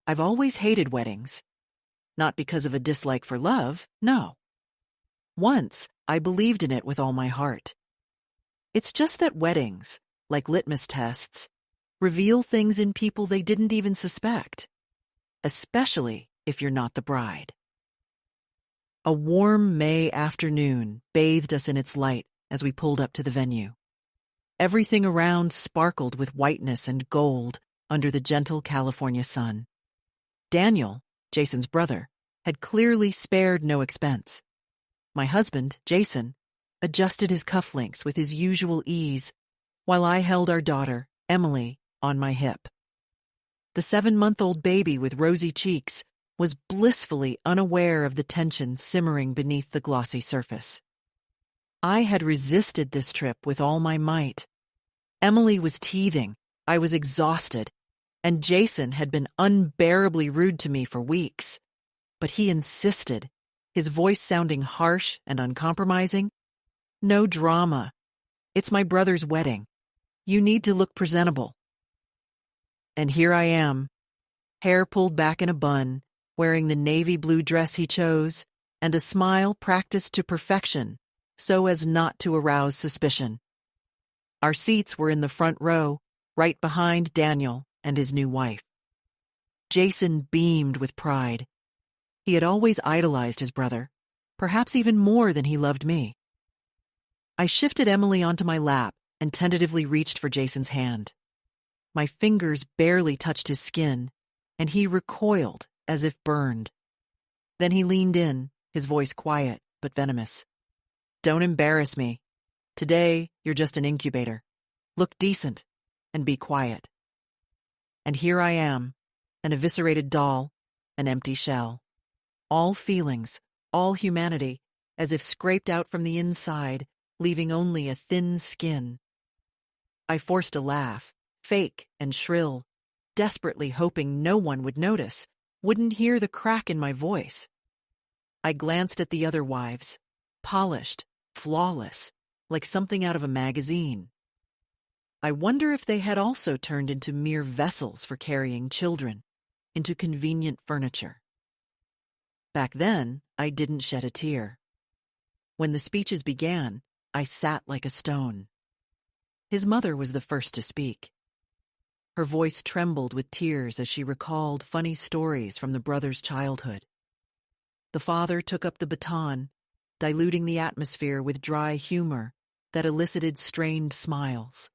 I've always hated weddings. Not because of a dislike for love, no. Once, I believed in it with all my heart. It's just that weddings, like litmus tests, reveal things in people they didn't even suspect, especially if you're not the bride. A warm May afternoon bathed us in its light as we pulled up to the venue. Everything around sparkled with whiteness and gold under the gentle California sun. Daniel, Jason's brother, had clearly spared no expense. My husband, Jason, adjusted his cufflinks with his usual ease while I held our daughter, Emily, on my hip. The 7-month-old baby with rosy cheeks was blissfully unaware of the tension simmering beneath the glossy surface. I had resisted this trip with all my might. Emily was teething, I was exhausted, and Jason had been unbearably rude to me for weeks. But he insisted, his voice sounding harsh and uncompromising. No drama. It's my brother's wedding. You need to look presentable. And here I am, hair pulled back in a bun, wearing the navy blue dress he chose, and a smile practiced to perfection so as not to arouse suspicion. Our seats were in the front row, right behind Daniel and his new wife. Jason beamed with pride. He had always idolized his brother, perhaps even more than he loved me. I shifted Emily onto my lap and tentatively reached for Jason's hand. My fingers barely touched his skin, and he recoiled as if burned. Then he leaned in, his voice quiet but venomous. Don't embarrass me. Today, you're just an incubator. Look decent and be quiet. And here I am, an eviscerated doll, an empty shell. All feelings, all humanity, as if scraped out from the inside, leaving only a thin skin. I forced a laugh, fake and shrill, desperately hoping no one would notice, wouldn't hear the crack in my voice. I glanced at the other wives, polished, flawless, like something out of a magazine. I wonder if they had also turned into mere vessels for carrying children, into convenient furniture. Back then, I didn't shed a tear. When the speeches began, I sat like a stone. His mother was the first to speak. Her voice trembled with tears as she recalled funny stories from the brother's childhood. The father took up the baton, diluting the atmosphere with dry humor that elicited strained smiles.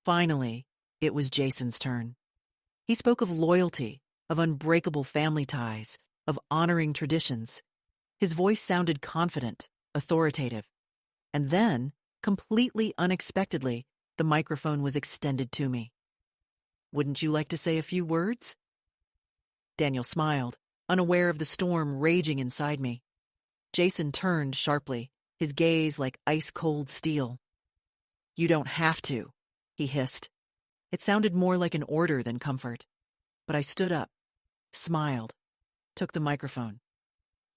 Finally, it was Jason's turn. He spoke of loyalty, of unbreakable family ties, of honoring traditions. His voice sounded confident, authoritative. And then, completely unexpectedly, the microphone was extended to me. Wouldn't you like to say a few words? Daniel smiled, unaware of the storm raging inside me. Jason turned sharply, his gaze like ice-cold steel. You don't have to, he hissed. It sounded more like an order than comfort. But I stood up, smiled, took the microphone.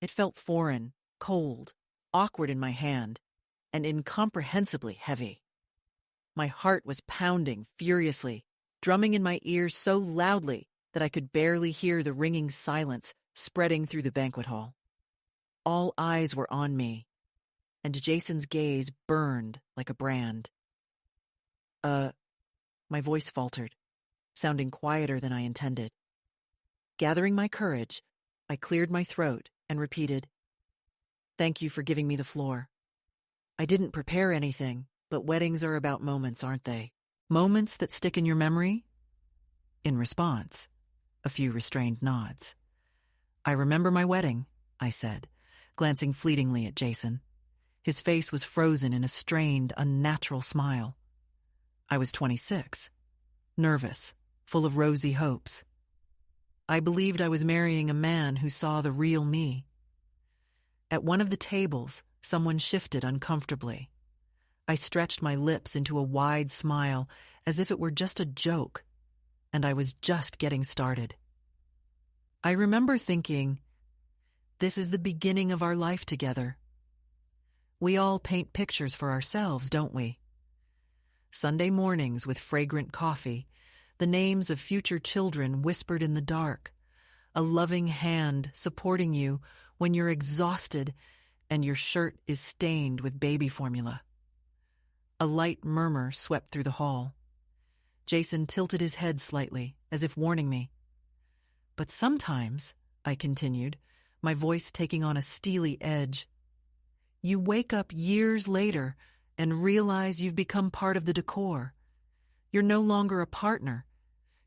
It felt foreign, cold, awkward in my hand, and incomprehensibly heavy. My heart was pounding furiously, drumming in my ears so loudly that I could barely hear the ringing silence spreading through the banquet hall. All eyes were on me, and Jason's gaze burned like a brand. My voice faltered, sounding quieter than I intended. Gathering my courage, I cleared my throat and repeated, Thank you for giving me the floor. I didn't prepare anything, but weddings are about moments, aren't they? Moments that stick in your memory? In response, a few restrained nods. I remember my wedding, I said, glancing fleetingly at Jason. His face was frozen in a strained, unnatural smile. I was 26, nervous, full of rosy hopes. I believed I was marrying a man who saw the real me. At one of the tables, someone shifted uncomfortably. I stretched my lips into a wide smile as if it were just a joke, and I was just getting started. I remember thinking, this is the beginning of our life together. We all paint pictures for ourselves, don't we? Sunday mornings with fragrant coffee, the names of future children whispered in the dark, a loving hand supporting you when you're exhausted and your shirt is stained with baby formula. A light murmur swept through the hall. Jason tilted his head slightly, as if warning me. But sometimes, I continued, my voice taking on a steely edge, you wake up years later and realize you've become part of the decor. You're no longer a partner.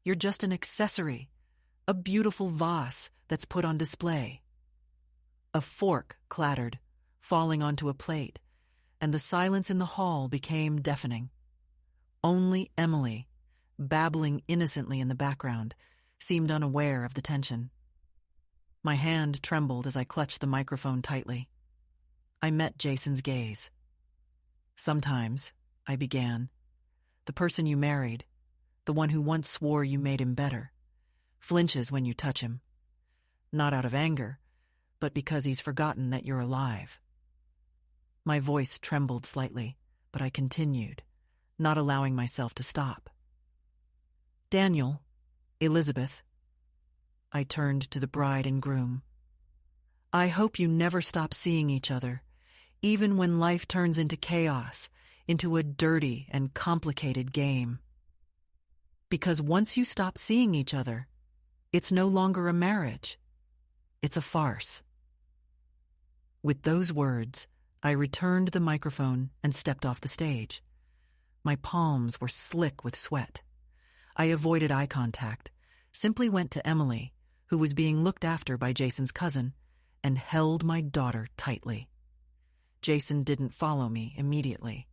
You're just an accessory, a beautiful vase that's put on display. A fork clattered, falling onto a plate, and the silence in the hall became deafening. Only Emily, babbling innocently in the background, seemed unaware of the tension. My hand trembled as I clutched the microphone tightly. I met Jason's gaze. Sometimes, I began, the person you married, the one who once swore you made him better, flinches when you touch him. Not out of anger, but because he's forgotten that you're alive. My voice trembled slightly, but I continued, not allowing myself to stop. Daniel, Elizabeth. I turned to the bride and groom. I hope you never stop seeing each other, even when life turns into chaos, into a dirty and complicated game. Because once you stop seeing each other, it's no longer a marriage. It's a farce. With those words, I returned the microphone and stepped off the stage. My palms were slick with sweat. I avoided eye contact, simply went to Emily, who was being looked after by Jason's cousin, and held my daughter tightly. Jason didn't follow me immediately,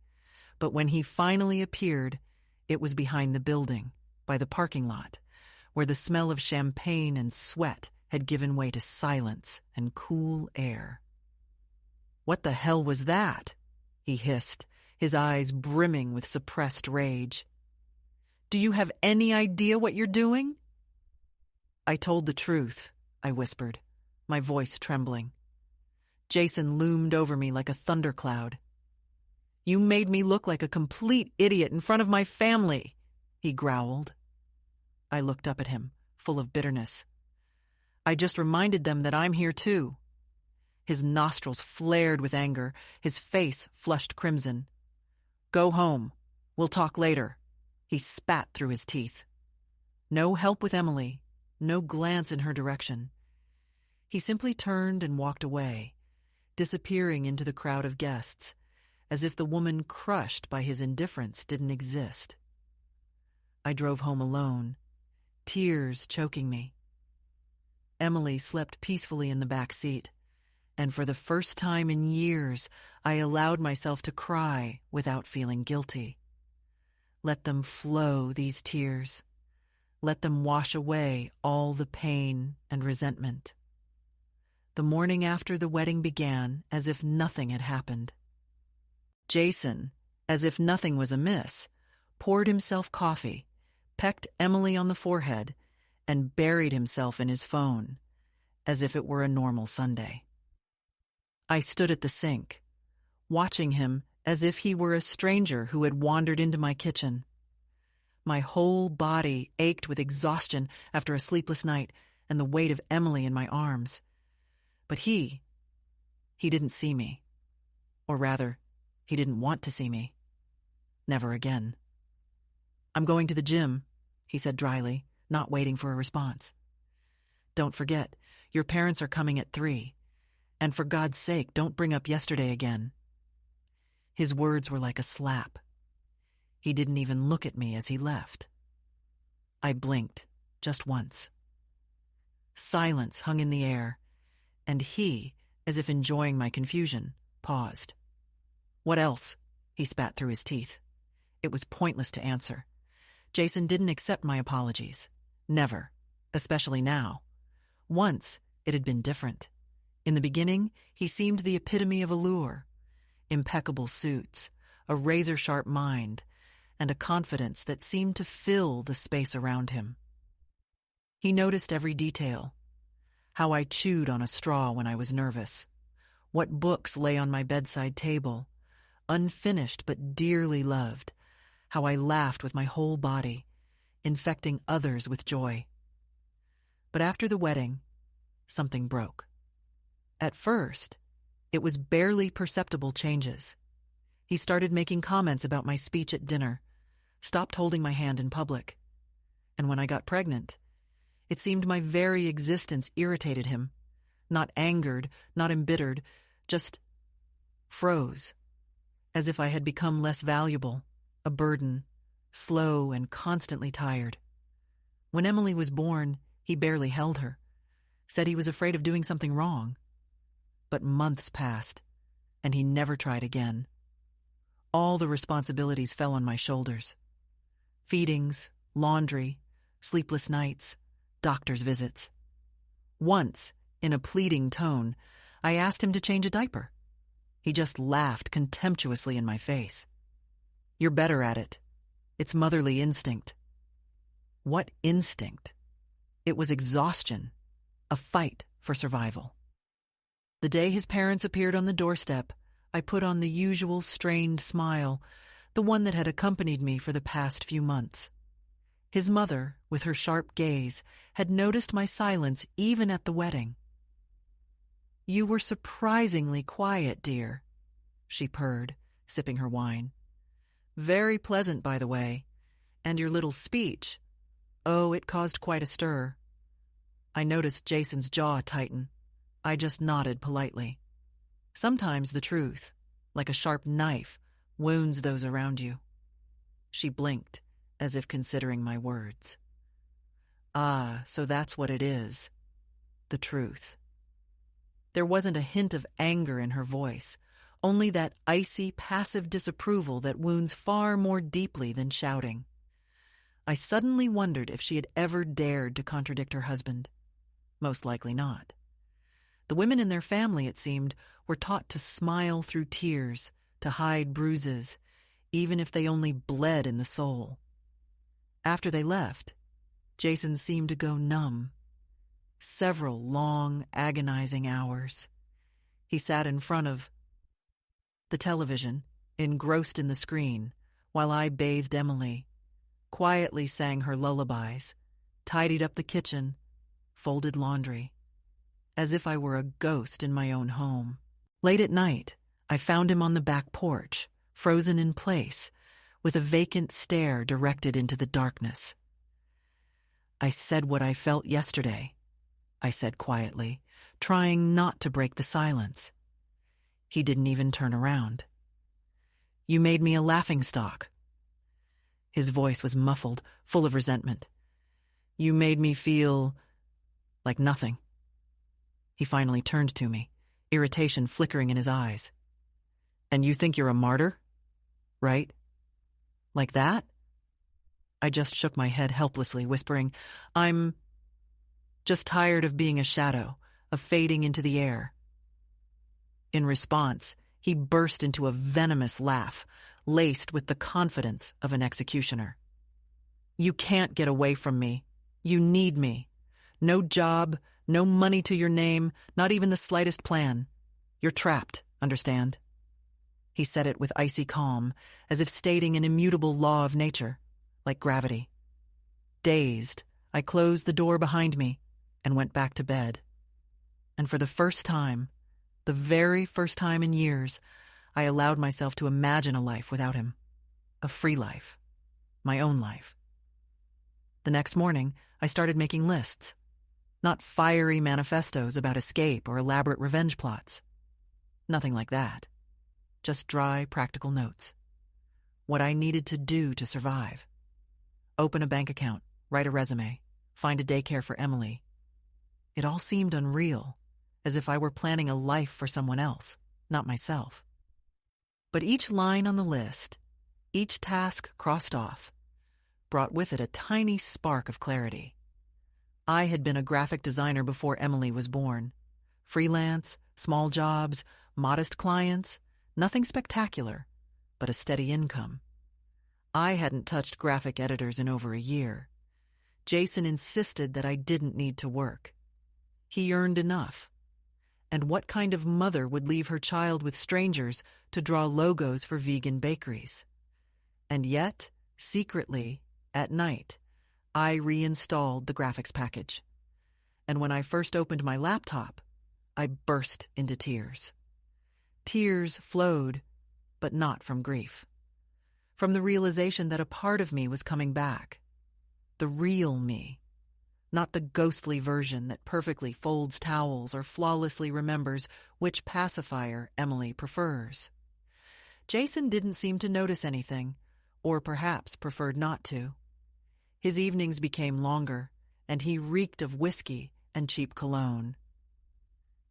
but when he finally appeared, it was behind the building, by the parking lot, where the smell of champagne and sweat had given way to silence and cool air. "What the hell was that?" he hissed, his eyes brimming with suppressed rage. "Do you have any idea what you're doing?" I told the truth, I whispered, my voice trembling. Jason loomed over me like a thundercloud. "You made me look like a complete idiot in front of my family," he growled. I looked up at him, full of bitterness. "I just reminded them that I'm here too." His nostrils flared with anger, his face flushed crimson. "Go home. We'll talk later," he spat through his teeth. No help with Emily, no glance in her direction. He simply turned and walked away, disappearing into the crowd of guests, as if the woman crushed by his indifference didn't exist. I drove home alone, tears choking me. Emily slept peacefully in the back seat, and for the first time in years, I allowed myself to cry without feeling guilty. Let them flow, these tears. Let them wash away all the pain and resentment. The morning after the wedding began as if nothing had happened. Jason, as if nothing was amiss, poured himself coffee, pecked Emily on the forehead, and buried himself in his phone, as if it were a normal Sunday. I stood at the sink, watching him as if he were a stranger who had wandered into my kitchen. My whole body ached with exhaustion after a sleepless night and the weight of Emily in my arms. But he didn't see me. Or rather, he didn't want to see me. Never again. "I'm going to the gym," he said dryly, not waiting for a response. "Don't forget, your parents are coming at 3. And for God's sake, don't bring up yesterday again." His words were like a slap. He didn't even look at me as he left. I blinked, just once. Silence hung in the air, and he, as if enjoying my confusion, paused. "What else?" he spat through his teeth. It was pointless to answer. Jason didn't accept my apologies. Never, especially now. Once, it had been different. In the beginning, he seemed the epitome of allure. Impeccable suits, a razor-sharp mind, and a confidence that seemed to fill the space around him. He noticed every detail. How I chewed on a straw when I was nervous. What books lay on my bedside table, unfinished but dearly loved. How I laughed with my whole body, infecting others with joy. But after the wedding, something broke. At first, it was barely perceptible changes. He started making comments about my speech at dinner, stopped holding my hand in public. And when I got pregnant, it seemed my very existence irritated him. Not angered, not embittered, just froze, as if I had become less valuable, a burden, slow and constantly tired. When Emily was born, he barely held her, said he was afraid of doing something wrong. But months passed, and he never tried again. All the responsibilities fell on my shoulders. Feedings, laundry, sleepless nights, doctor's visits. Once, in a pleading tone, I asked him to change a diaper. He just laughed contemptuously in my face. "You're better at it. It's motherly instinct." What instinct? It was exhaustion, a fight for survival. The day his parents appeared on the doorstep, I put on the usual strained smile, the one that had accompanied me for the past few months. His mother, with her sharp gaze, had noticed my silence even at the wedding. "You were surprisingly quiet, dear," she purred, sipping her wine. "Very pleasant, by the way. And your little speech. Oh, it caused quite a stir." I noticed Jason's jaw tighten. I just nodded politely. Sometimes the truth, like a sharp knife, wounds those around you. She blinked, as if considering my words. Ah, so that's what it is. The truth. There wasn't a hint of anger in her voice, only that icy, passive disapproval that wounds far more deeply than shouting. I suddenly wondered if she had ever dared to contradict her husband. Most likely not. The women in their family, it seemed, were taught to smile through tears, to hide bruises, even if they only bled in the soul. After they left, Jason seemed to go numb. Several long, agonizing hours. He sat in front of the television, engrossed in the screen, while I bathed Emily, quietly sang her lullabies, tidied up the kitchen, folded laundry, as if I were a ghost in my own home. Late at night, I found him on the back porch, frozen in place, with a vacant stare directed into the darkness. "I said what I felt yesterday," I said quietly, trying not to break the silence. He didn't even turn around. "You made me a laughingstock." His voice was muffled, full of resentment. "You made me feel like nothing." He finally turned to me, irritation flickering in his eyes. "And you think you're a martyr? Right? Like that?" I just shook my head helplessly, whispering, "I'm just tired of being a shadow, of fading into the air." In response, he burst into a venomous laugh, laced with the confidence of an executioner. "You can't get away from me. You need me. No job, no money to your name, not even the slightest plan. You're trapped, understand?" He said it with icy calm, as if stating an immutable law of nature, like gravity. Dazed, I closed the door behind me and went back to bed. And for the first time, the very first time in years, I allowed myself to imagine a life without him. A free life. My own life. The next morning, I started making lists. Not fiery manifestos about escape or elaborate revenge plots. Nothing like that. Just dry, practical notes. What I needed to do to survive. Open a bank account, write a resume, find a daycare for Emily. It all seemed unreal, as if I were planning a life for someone else, not myself. But each line on the list, each task crossed off, brought with it a tiny spark of clarity. I had been a graphic designer before Emily was born. Freelance, small jobs, modest clients, nothing spectacular, but a steady income. I hadn't touched graphic editors in over a year. Jason insisted that I didn't need to work. He earned enough. And what kind of mother would leave her child with strangers to draw logos for vegan bakeries? And yet, secretly, at night, I reinstalled the graphics package. And when I first opened my laptop, I burst into tears. Tears flowed, but not from grief. From the realization that a part of me was coming back. The real me. Not the ghostly version that perfectly folds towels or flawlessly remembers which pacifier Emily prefers. Jason didn't seem to notice anything, or perhaps preferred not to. His evenings became longer, and he reeked of whiskey and cheap cologne.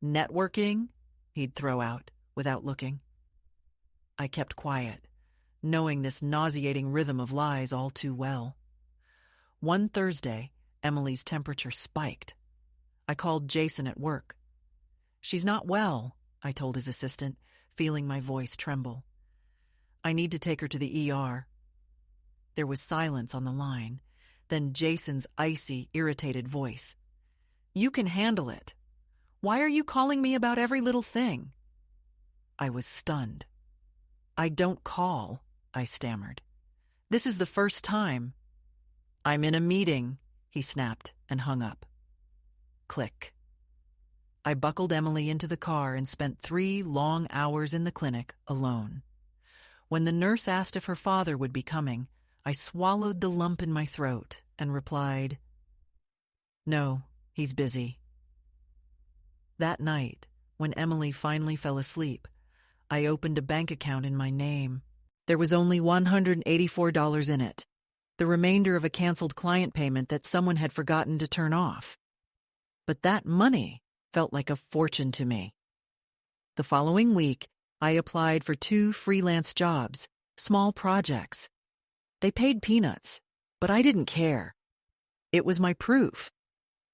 "Networking?" he'd throw out, without looking. I kept quiet, knowing this nauseating rhythm of lies all too well. One Thursday, Emily's temperature spiked. I called Jason at work. "She's not well," I told his assistant, feeling my voice tremble. "I need to take her to the ER." There was silence on the line, then Jason's icy, irritated voice. "You can handle it. Why are you calling me about every little thing?" I was stunned. "I don't call," I stammered. "This is the first time." "I'm in a meeting," he snapped and hung up. Click. I buckled Emily into the car and spent 3 long hours in the clinic alone. When the nurse asked if her father would be coming, I swallowed the lump in my throat and replied, "No, he's busy." That night, when Emily finally fell asleep, I opened a bank account in my name. There was only $184 in it, the remainder of a canceled client payment that someone had forgotten to turn off. But that money felt like a fortune to me. The following week, I applied for 2 freelance jobs, small projects. They paid peanuts, but I didn't care. It was my proof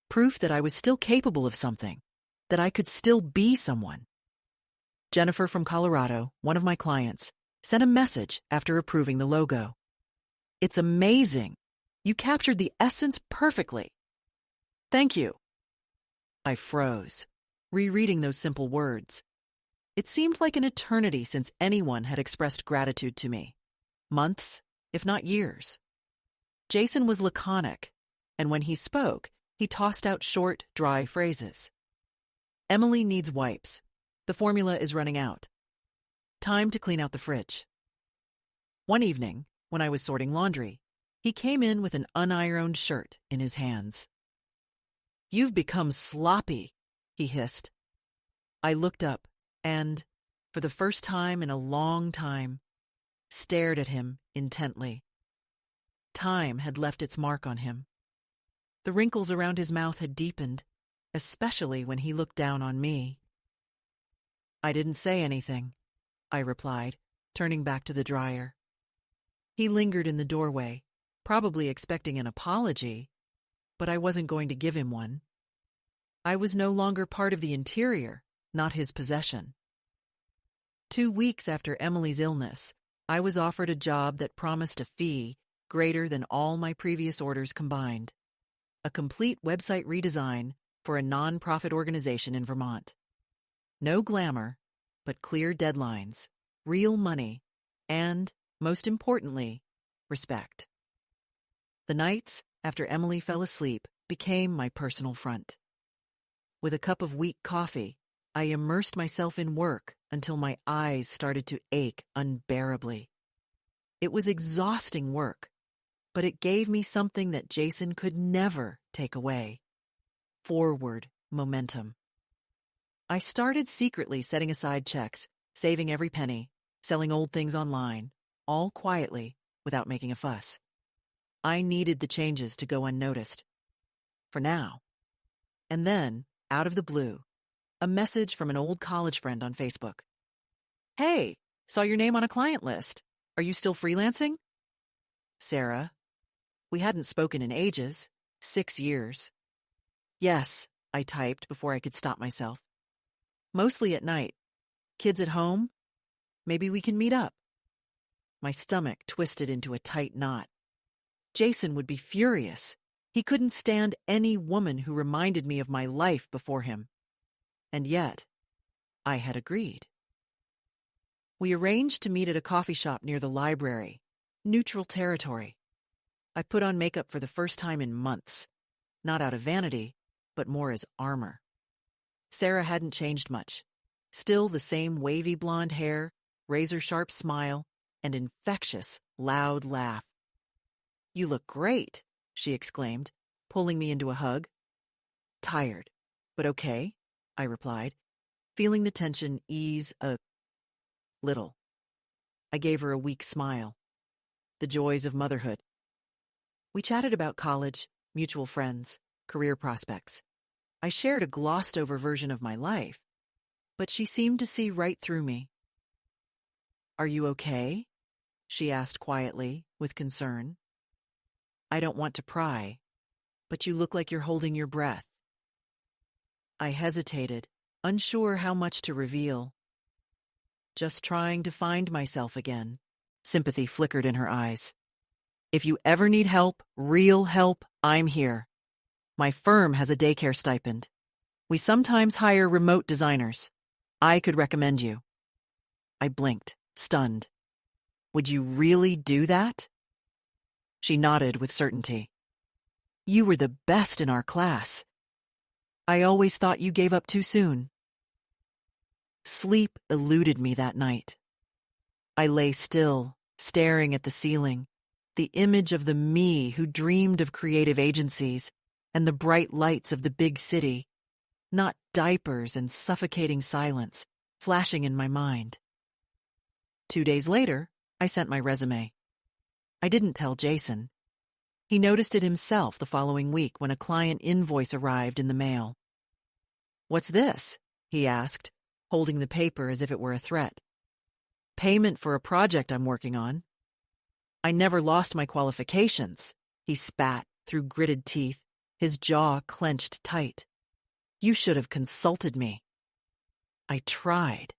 that I was still capable of something, that I could still be someone. Jennifer from Colorado, one of my clients, sent a message after approving the logo. "It's amazing. You captured the essence perfectly. Thank you." I froze, rereading those simple words. It seemed like an eternity since anyone had expressed gratitude to me. Months, if not years. Jason was laconic, and when he spoke, he tossed out short, dry phrases. "Emily needs wipes. The formula is running out. Time to clean out the fridge." One evening, when I was sorting laundry, he came in with an unironed shirt in his hands. "You've become sloppy," he hissed. I looked up and, for the first time in a long time, stared at him intently. Time had left its mark on him. The wrinkles around his mouth had deepened, especially when he looked down on me. "I didn't say anything," I replied, turning back to the dryer. He lingered in the doorway, probably expecting an apology, but I wasn't going to give him one. I was no longer part of the interior, not his possession. 2 weeks after Emily's illness, I was offered a job that promised a fee greater than all my previous orders combined. A complete website redesign for a non-profit organization in Vermont. No glamour, but clear deadlines, real money, and, most importantly, respect. The nights after Emily fell asleep became my personal front. With a cup of weak coffee, I immersed myself in work until my eyes started to ache unbearably. It was exhausting work, but it gave me something that Jason could never take away: forward momentum. I started secretly setting aside checks, saving every penny, selling old things online, all quietly, without making a fuss. I needed the changes to go unnoticed. For now. And then, out of the blue, a message from an old college friend on Facebook. "Hey, saw your name on a client list. Are you still freelancing?" Sarah. We hadn't spoken in ages, 6 years. "Yes," I typed before I could stop myself. "Mostly at night. Kids at home? Maybe we can meet up." My stomach twisted into a tight knot. Jason would be furious. He couldn't stand any woman who reminded me of my life before him. And yet, I had agreed. We arranged to meet at a coffee shop near the library, neutral territory. I put on makeup for the first time in months, not out of vanity, but more as armor. Sarah hadn't changed much. Still the same wavy blonde hair, razor-sharp smile, and infectious, loud laugh. "You look great," she exclaimed, pulling me into a hug. "Tired, but okay," I replied, feeling the tension ease a little. I gave her a weak smile. The joys of motherhood. We chatted about college, mutual friends, career prospects. I shared a glossed-over version of my life, but she seemed to see right through me. "Are you okay?" she asked quietly, with concern. "I don't want to pry, but you look like you're holding your breath." I hesitated, unsure how much to reveal. "Just trying to find myself again." Sympathy flickered in her eyes. "If you ever need help, real help, I'm here. My firm has a daycare stipend. We sometimes hire remote designers. I could recommend you." I blinked, stunned. "Would you really do that?" She nodded with certainty. "You were the best in our class. I always thought you gave up too soon." Sleep eluded me that night. I lay still, staring at the ceiling, the image of the me who dreamed of creative agencies and the bright lights of the big city, not diapers and suffocating silence, flashing in my mind. 2 days later, I sent my resume. I didn't tell Jason. He noticed it himself the following week when a client invoice arrived in the mail. "What's this?" he asked, holding the paper as if it were a threat. "Payment for a project I'm working on." "I never lost my qualifications," he spat through gritted teeth, his jaw clenched tight. "You should have consulted me." I tried.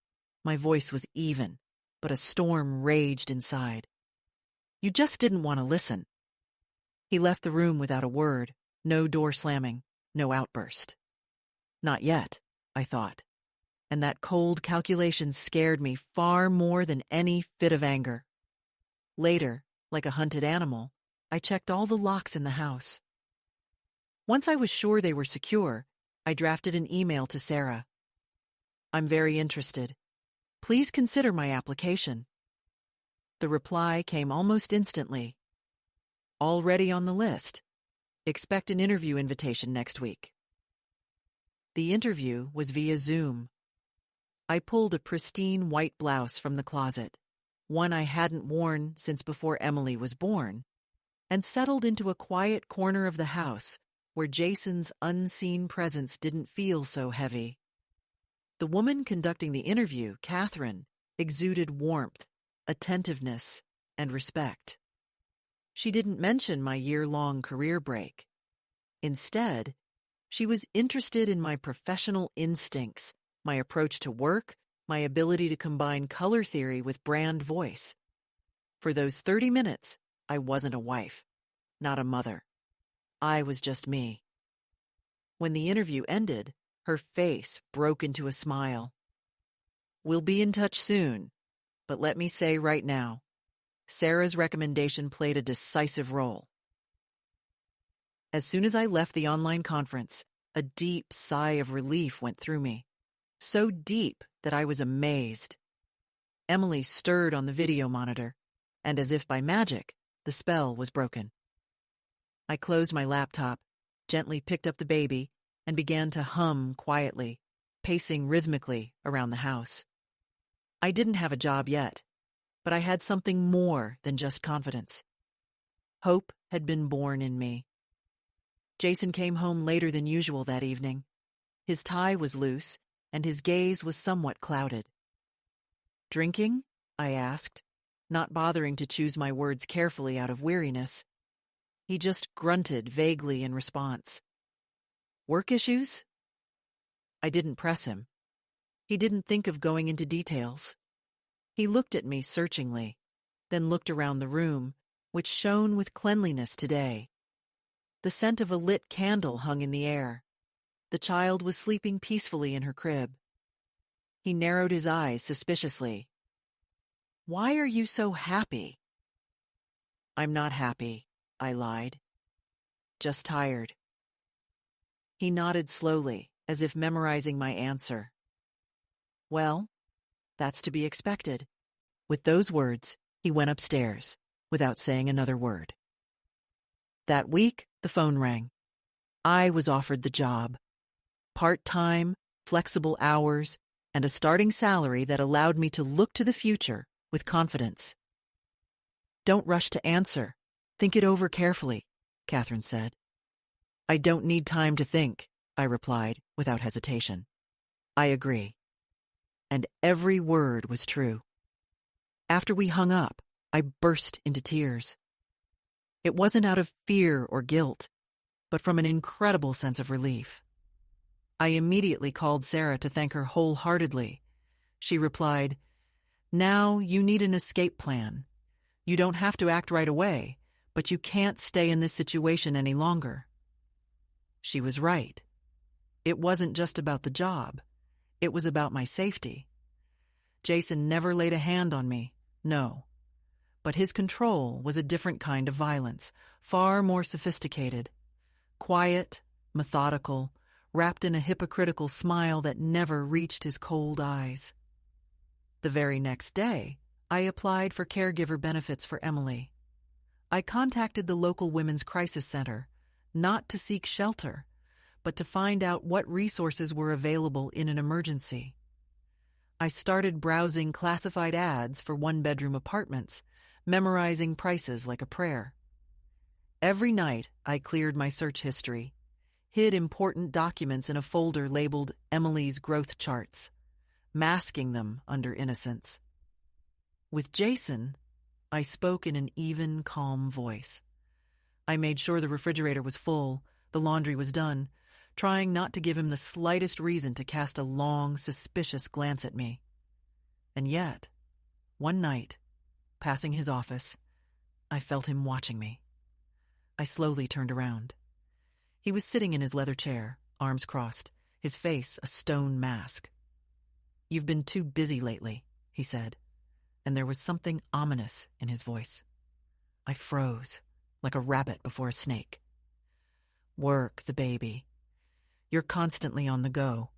My voice was even, but a storm raged inside. "You just didn't want to listen." He left the room without a word, no door slamming, no outburst. Not yet, I thought, and that cold calculation scared me far more than any fit of anger. Later, like a hunted animal, I checked all the locks in the house. Once I was sure they were secure, I drafted an email to Sarah. "I'm very interested. Please consider my application." The reply came almost instantly. "Already on the list. Expect an interview invitation next week." The interview was via Zoom. I pulled a pristine white blouse from the closet, one I hadn't worn since before Emily was born, and settled into a quiet corner of the house where Jason's unseen presence didn't feel so heavy. The woman conducting the interview, Catherine, exuded warmth, attentiveness, and respect. She didn't mention my year-long career break. Instead, she was interested in my professional instincts, my approach to work, my ability to combine color theory with brand voice. For those 30 minutes, I wasn't a wife, not a mother. I was just me. When the interview ended, her face broke into a smile. "We'll be in touch soon, but let me say right now, Sarah's recommendation played a decisive role." As soon as I left the online conference, a deep sigh of relief went through me. So deep that I was amazed. Emily stirred on the video monitor, and as if by magic, the spell was broken. I closed my laptop, gently picked up the baby, and began to hum quietly, pacing rhythmically around the house. I didn't have a job yet, but I had something more than just confidence. Hope had been born in me. Jason came home later than usual that evening. His tie was loose, and his gaze was somewhat clouded. "Drinking?" I asked, not bothering to choose my words carefully out of weariness. He just grunted vaguely in response. "Work issues?" I didn't press him. He didn't think of going into details. He looked at me searchingly, then looked around the room, which shone with cleanliness today. The scent of a lit candle hung in the air. The child was sleeping peacefully in her crib. He narrowed his eyes suspiciously. "Why are you so happy?" "I'm not happy," I lied. Just tired. He nodded slowly, as if memorizing my answer. Well, that's to be expected. With those words, he went upstairs, without saying another word. That week, the phone rang. I was offered the job. Part-time, flexible hours, and a starting salary that allowed me to look to the future with confidence. Don't rush to answer. Think it over carefully, Catherine said. I don't need time to think, I replied without hesitation. I agree. And every word was true. After we hung up, I burst into tears. It wasn't out of fear or guilt, but from an incredible sense of relief. I immediately called Sarah to thank her wholeheartedly. She replied, "Now you need an escape plan. You don't have to act right away, but you can't stay in this situation any longer." She was right. It wasn't just about the job. It was about my safety. Jason never laid a hand on me, no. But his control was a different kind of violence, far more sophisticated. Quiet, methodical, wrapped in a hypocritical smile that never reached his cold eyes. The very next day, I applied for caregiver benefits for Emily. I contacted the local Women's Crisis Center, not to seek shelter, but to find out what resources were available in an emergency. I started browsing classified ads for one-bedroom apartments, memorizing prices like a prayer. Every night, I cleared my search history, hid important documents in a folder labeled Emily's Growth Charts, masking them under innocence. With Jason, I spoke in an even, calm voice. I made sure the refrigerator was full, the laundry was done, trying not to give him the slightest reason to cast a long, suspicious glance at me. And yet, one night, passing his office, I felt him watching me. I slowly turned around. He was sitting in his leather chair, arms crossed, his face a stone mask. "You've been too busy lately," he said, and there was something ominous in his voice. I froze, like a rabbit before a snake. "Work, the baby. You're constantly on the go.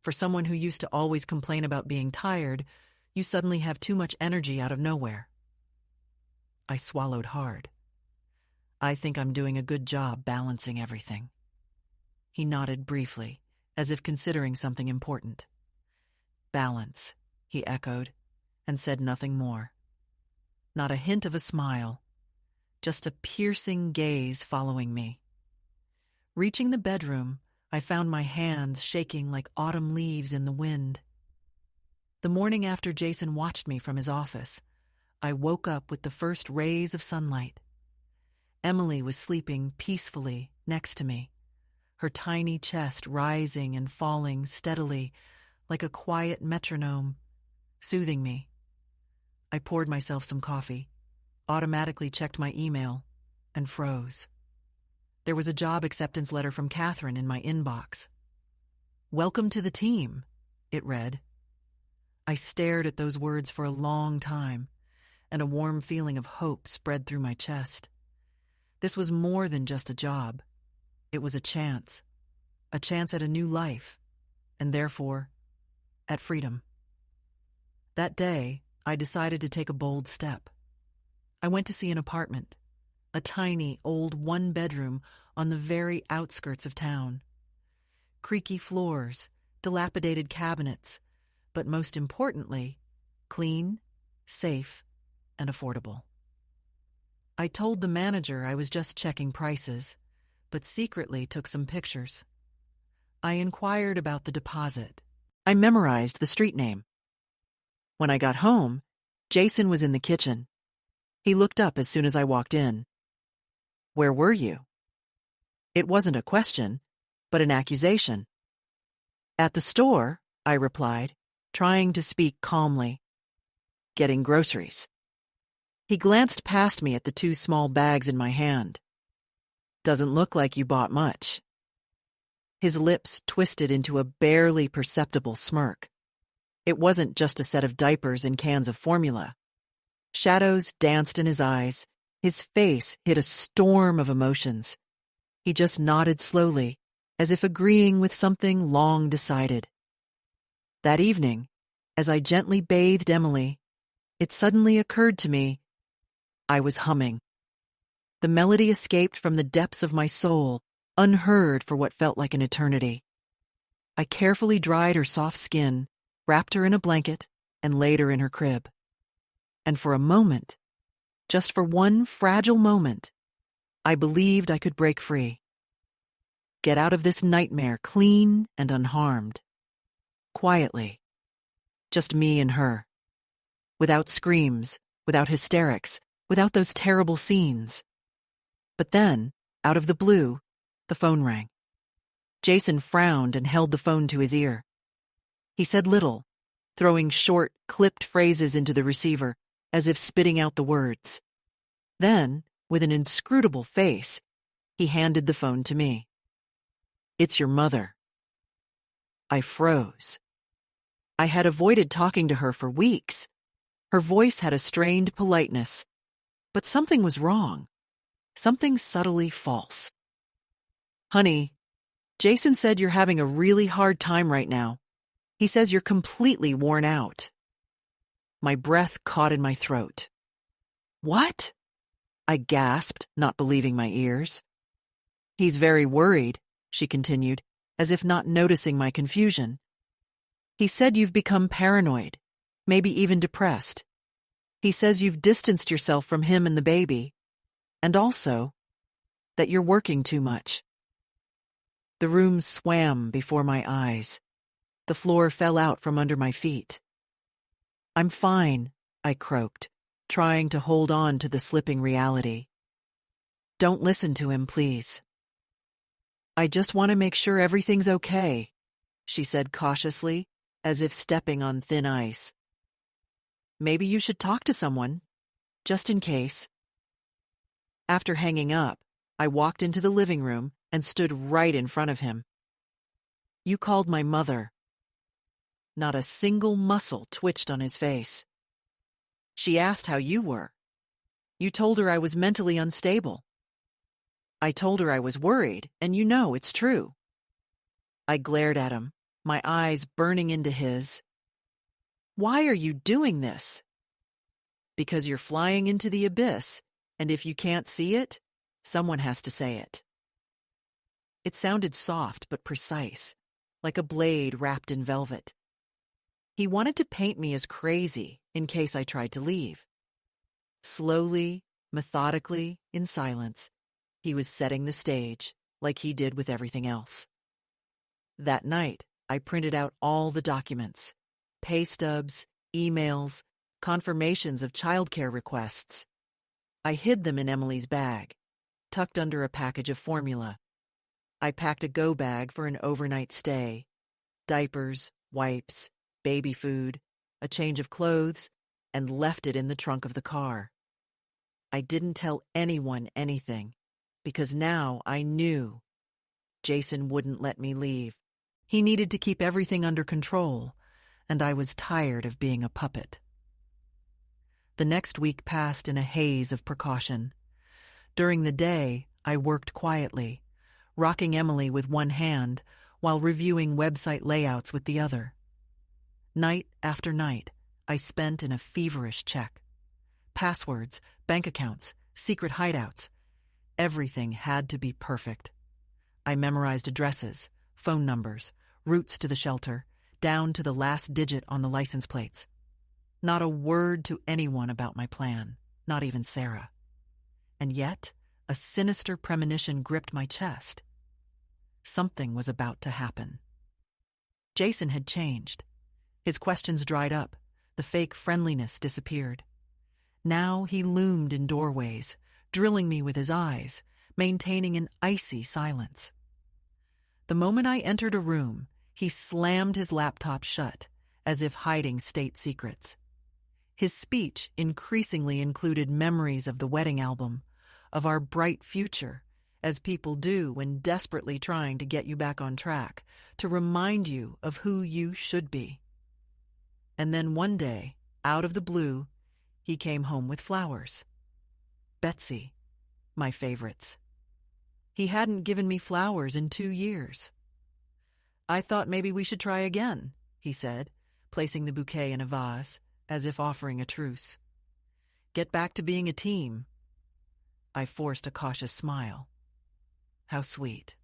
For someone who used to always complain about being tired, you suddenly have too much energy out of nowhere." I swallowed hard. "I think I'm doing a good job balancing everything." He nodded briefly, as if considering something important. "Balance," he echoed, and said nothing more. Not a hint of a smile, just a piercing gaze following me. Reaching the bedroom, I found my hands shaking like autumn leaves in the wind. The morning after Jason watched me from his office, I woke up with the first rays of sunlight. Emily was sleeping peacefully next to me, her tiny chest rising and falling steadily like a quiet metronome, soothing me. I poured myself some coffee, automatically checked my email, and froze. There was a job acceptance letter from Catherine in my inbox. "Welcome to the team," it read. I stared at those words for a long time, and a warm feeling of hope spread through my chest. This was more than just a job. It was a chance at a new life, and therefore, at freedom. That day, I decided to take a bold step. I went to see an apartment, a tiny, old one-bedroom on the very outskirts of town. Creaky floors, dilapidated cabinets, but most importantly, clean, safe, and affordable. I told the manager I was just checking prices, but secretly took some pictures. I inquired about the deposit. I memorized the street name. When I got home, Jason was in the kitchen. He looked up as soon as I walked in. "Where were you?" It wasn't a question, but an accusation. "At the store," I replied, trying to speak calmly. "Getting groceries." He glanced past me at the two small bags in my hand. "Doesn't look like you bought much." His lips twisted into a barely perceptible smirk. It wasn't just a set of diapers and cans of formula. Shadows danced in his eyes, His face hid a storm of emotions. He just nodded slowly, as if agreeing with something long decided. That evening, as I gently bathed Emily, it suddenly occurred to me I was humming. The melody escaped from the depths of my soul, unheard for what felt like an eternity. I carefully dried her soft skin, wrapped her in a blanket, and laid her in her crib. And for a moment, just for one fragile moment, I believed I could break free. Get out of this nightmare clean and unharmed. Quietly. Just me and her. Without screams, without hysterics, without those terrible scenes. But then, out of the blue, the phone rang. Jason frowned and held the phone to his ear. He said little, throwing short, clipped phrases into the receiver, as if spitting out the words. Then, with an inscrutable face, he handed the phone to me. "It's your mother." I froze. I had avoided talking to her for weeks. Her voice had a strained politeness, but something was wrong. Something subtly false. "Honey, Jason said you're having a really hard time right now. He says you're completely worn out." My breath caught in my throat. "What?" I gasped, not believing my ears. "He's very worried," she continued, as if not noticing my confusion. "He said you've become paranoid, maybe even depressed. He says you've distanced yourself from him and the baby, and also that you're working too much." The room swam before my eyes. The floor fell out from under my feet. "I'm fine," I croaked, trying to hold on to the slipping reality. "Don't listen to him, please." "I just want to make sure everything's okay," she said cautiously, as if stepping on thin ice. "Maybe you should talk to someone, just in case." After hanging up, I walked into the living room and stood right in front of him. "You called my mother." Not a single muscle twitched on his face. "She asked how you were. You told her I was mentally unstable." "I told her I was worried, and you know it's true." I glared at him, my eyes burning into his. "Why are you doing this?" "Because you're flying into the abyss, and if you can't see it, someone has to say it." It sounded soft but precise, like a blade wrapped in velvet. He wanted to paint me as crazy in case I tried to leave. Slowly, methodically, in silence, he was setting the stage, like he did with everything else. That night, I printed out all the documents, pay stubs, emails, confirmations of childcare requests. I hid them in Emily's bag, tucked under a package of formula. I packed a go bag for an overnight stay, diapers, wipes, baby food, a change of clothes, and left it in the trunk of the car. I didn't tell anyone anything, because now I knew Jason wouldn't let me leave. He needed to keep everything under control, and I was tired of being a puppet. The next week passed in a haze of precaution. During the day, I worked quietly, rocking Emily with one hand while reviewing website layouts with the other. Night after night, I spent in a feverish check. Passwords, bank accounts, secret hideouts. Everything had to be perfect. I memorized addresses, phone numbers, routes to the shelter, down to the last digit on the license plates. Not a word to anyone about my plan, not even Sarah. And yet, a sinister premonition gripped my chest. Something was about to happen. Jason had changed. His questions dried up. The fake friendliness disappeared. Now he loomed in doorways, drilling me with his eyes, maintaining an icy silence. The moment I entered a room, he slammed his laptop shut, as if hiding state secrets. His speech increasingly included memories of the wedding album, of our bright future, as people do when desperately trying to get you back on track, to remind you of who you should be. And then one day, out of the blue, he came home with flowers. Betsy, my favorites. He hadn't given me flowers in 2 years. I thought maybe we should try again, he said, placing the bouquet in a vase, as if offering a truce. Get back to being a team. I forced a cautious smile. How sweet.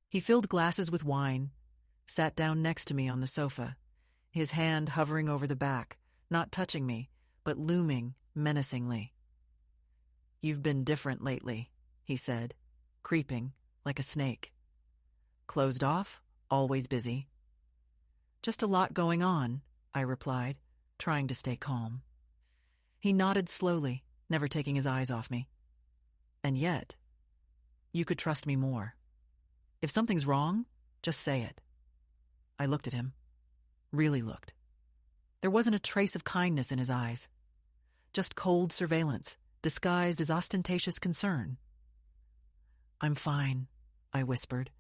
He filled glasses with wine, sat down next to me on the sofa, his hand hovering over the back, not touching me, but looming menacingly. You've been different lately, he said, creeping like a snake. Closed off, always busy. Just a lot going on, I replied, trying to stay calm. He nodded slowly, never taking his eyes off me. And yet, you could trust me more. If something's wrong, just say it. I looked at him. Really looked. There wasn't a trace of kindness in his eyes. Just cold surveillance, disguised as ostentatious concern. I'm fine, I whispered,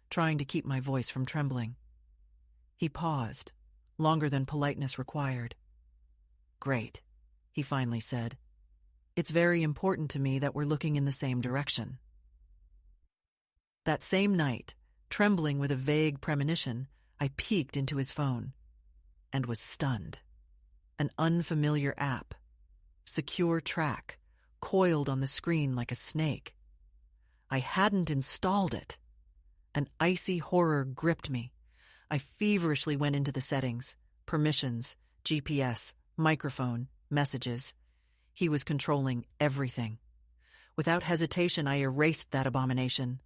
trying to keep my voice from trembling. He paused, longer than politeness required. Great, he finally said. It's very important to me that we're looking in the same direction. That same night, trembling with a vague premonition, I peeked into his phone and was stunned. An unfamiliar app, Secure Track, coiled on the screen like a snake. I hadn't installed it. An icy horror gripped me. I feverishly went into the settings, permissions, GPS, microphone, messages. He was controlling everything. Without hesitation, I erased that abomination.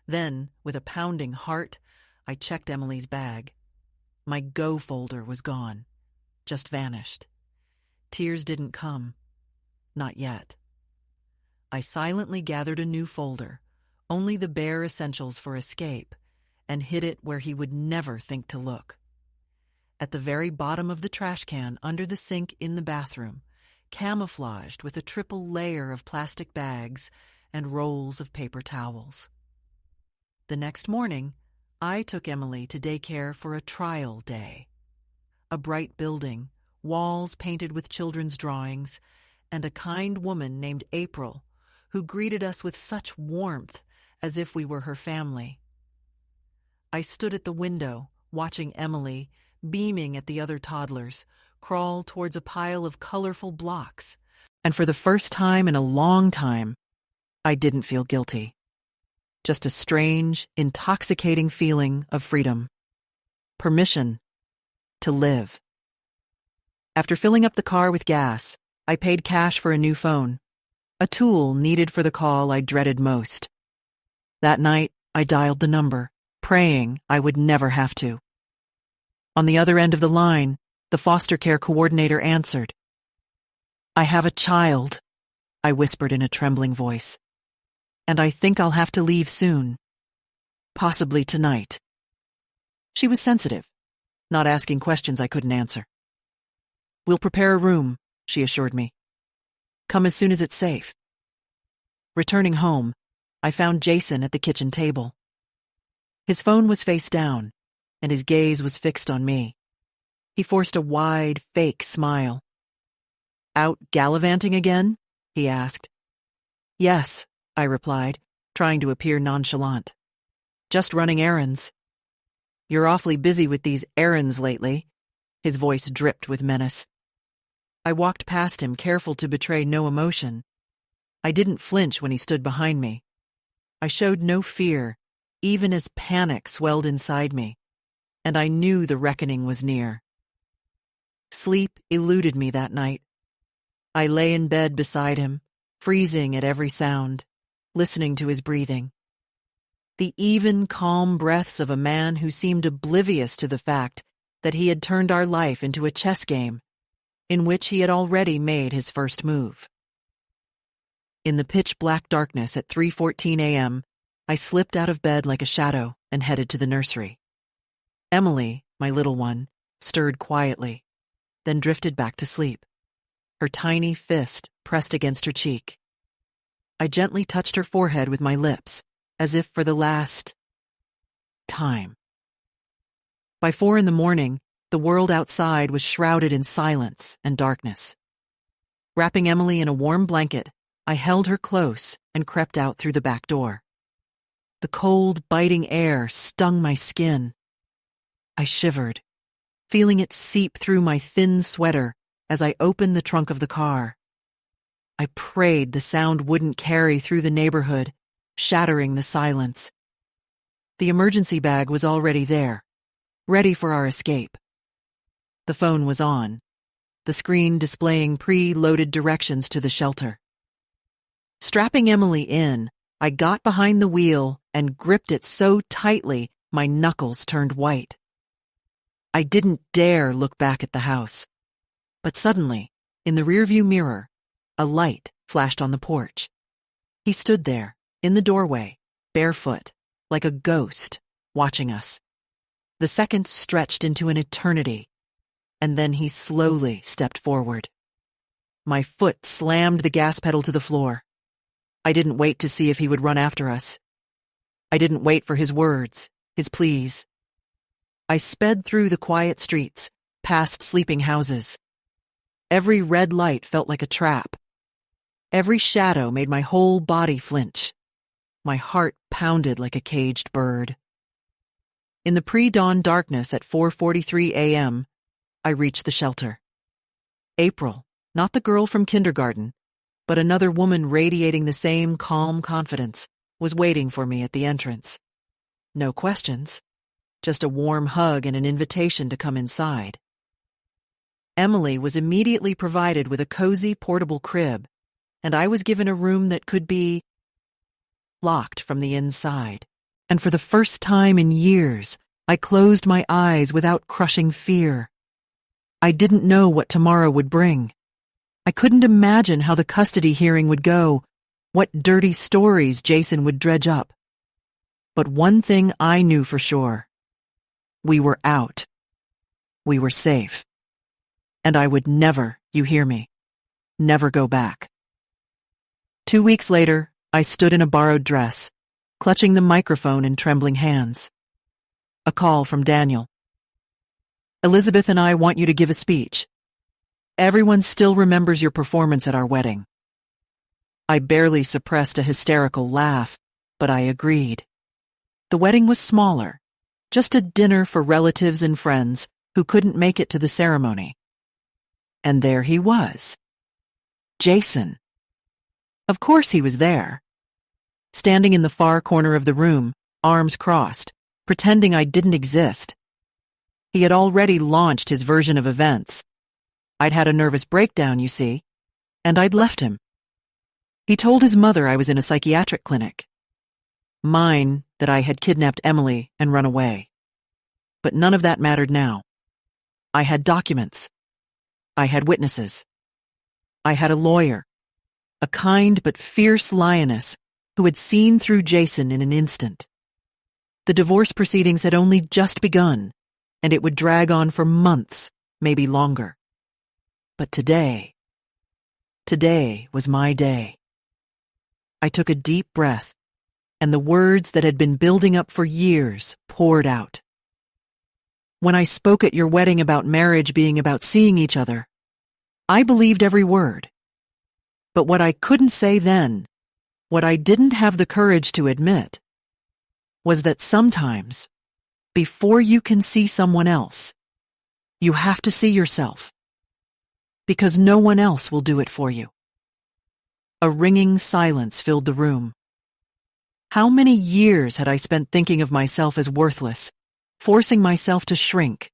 Then, with a pounding heart, I checked Emily's bag. My Go folder was gone, just vanished. Tears didn't come. Not yet. I silently gathered a new folder, only the bare essentials for escape, and hid it where he would never think to look. At the very bottom of the trash can under the sink in the bathroom, camouflaged with a triple layer of plastic bags and rolls of paper towels. The next morning, I took Emily to daycare for a trial day. A bright building, walls painted with children's drawings, and a kind woman named April, who greeted us with such warmth as if we were her family. I stood at the window, watching Emily, beaming at the other toddlers, crawl towards a pile of colorful blocks, and for the first time in a long time, I didn't feel guilty. Just a strange, intoxicating feeling of freedom. Permission to live. After filling up the car with gas, I paid cash for a new phone, a tool needed for the call I dreaded most. That night, I dialed the number, praying I would never have to. On the other end of the line, the foster care coordinator answered. I have a child, I whispered in a trembling voice. And I think I'll have to leave soon. Possibly tonight. She was sensitive, not asking questions I couldn't answer. We'll prepare a room, she assured me. Come as soon as it's safe. Returning home, I found Jason at the kitchen table. His phone was face down, and his gaze was fixed on me. He forced a wide, fake smile. Out gallivanting again? He asked. Yes, I replied, trying to appear nonchalant. Just running errands. You're awfully busy with these errands lately. His voice dripped with menace. I walked past him, careful to betray no emotion. I didn't flinch when he stood behind me. I showed no fear, even as panic swelled inside me, and I knew the reckoning was near. Sleep eluded me that night. I lay in bed beside him, freezing at every sound, listening to his breathing. The even, calm breaths of a man who seemed oblivious to the fact that he had turned our life into a chess game, in which he had already made his first move. In the pitch-black darkness at 3:14 a.m., I slipped out of bed like a shadow and headed to the nursery. Emily, my little one, stirred quietly, then drifted back to sleep, her tiny fist pressed against her cheek. I gently touched her forehead with my lips, as if for the last time. By 4 a.m, the world outside was shrouded in silence and darkness. Wrapping Emily in a warm blanket, I held her close and crept out through the back door. The cold, biting air stung my skin. I shivered, feeling it seep through my thin sweater as I opened the trunk of the car. I prayed the sound wouldn't carry through the neighborhood, shattering the silence. The emergency bag was already there, ready for our escape. The phone was on, the screen displaying pre-loaded directions to the shelter. Strapping Emily in, I got behind the wheel and gripped it so tightly my knuckles turned white. I didn't dare look back at the house. But suddenly, in the rearview mirror, a light flashed on the porch. He stood there, in the doorway, barefoot, like a ghost, watching us. The seconds stretched into an eternity, and then he slowly stepped forward. My foot slammed the gas pedal to the floor. I didn't wait to see if he would run after us. I didn't wait for his words, his pleas. I sped through the quiet streets, past sleeping houses. Every red light felt like a trap. Every shadow made my whole body flinch. My heart pounded like a caged bird. In the pre-dawn darkness at 4:43 a.m., I reached the shelter. April, not the girl from kindergarten, but another woman radiating the same calm confidence, was waiting for me at the entrance. No questions, just a warm hug and an invitation to come inside. Emily was immediately provided with a cozy portable crib, and I was given a room that could be locked from the inside. And for the first time in years, I closed my eyes without crushing fear. I didn't know what tomorrow would bring. I couldn't imagine how the custody hearing would go, what dirty stories Jason would dredge up. But one thing I knew for sure. We were out. We were safe. And I would never, you hear me, never go back. 2 weeks later, I stood in a borrowed dress, clutching the microphone in trembling hands. A call from Daniel. Elizabeth and I want you to give a speech. Everyone still remembers your performance at our wedding. I barely suppressed a hysterical laugh, but I agreed. The wedding was smaller, just a dinner for relatives and friends who couldn't make it to the ceremony. And there he was. Jason. Of course he was there. Standing in the far corner of the room, arms crossed, pretending I didn't exist. He had already launched his version of events. I'd had a nervous breakdown, you see, and I'd left him. He told his mother I was in a psychiatric clinic. Mine, that I had kidnapped Emily and run away. But none of that mattered now. I had documents. I had witnesses. I had a lawyer, a kind but fierce lioness who had seen through Jason in an instant. The divorce proceedings had only just begun, and it would drag on for months, maybe longer. But today was my day. I took a deep breath, and the words that had been building up for years poured out. When I spoke at your wedding about marriage being about seeing each other, I believed every word. But what I couldn't say then, what I didn't have the courage to admit, was that sometimes, before you can see someone else, you have to see yourself. Because no one else will do it for you. A ringing silence filled the room. How many years had I spent thinking of myself as worthless, forcing myself to shrink,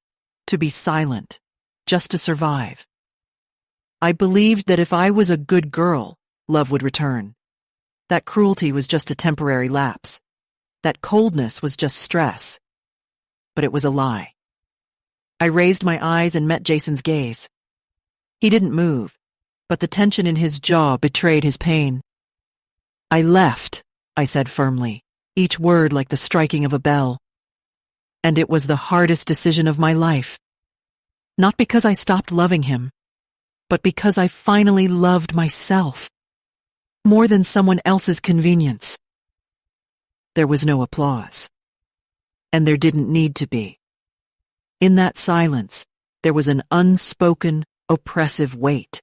to be silent, just to survive? I believed that if I was a good girl, love would return. That cruelty was just a temporary lapse. That coldness was just stress. But it was a lie. I raised my eyes and met Jason's gaze. He didn't move, but the tension in his jaw betrayed his pain. I left, I said firmly, each word like the striking of a bell. And it was the hardest decision of my life. Not because I stopped loving him, but because I finally loved myself. More than someone else's convenience. There was no applause. And there didn't need to be. In that silence, there was an unspoken, oppressive weight.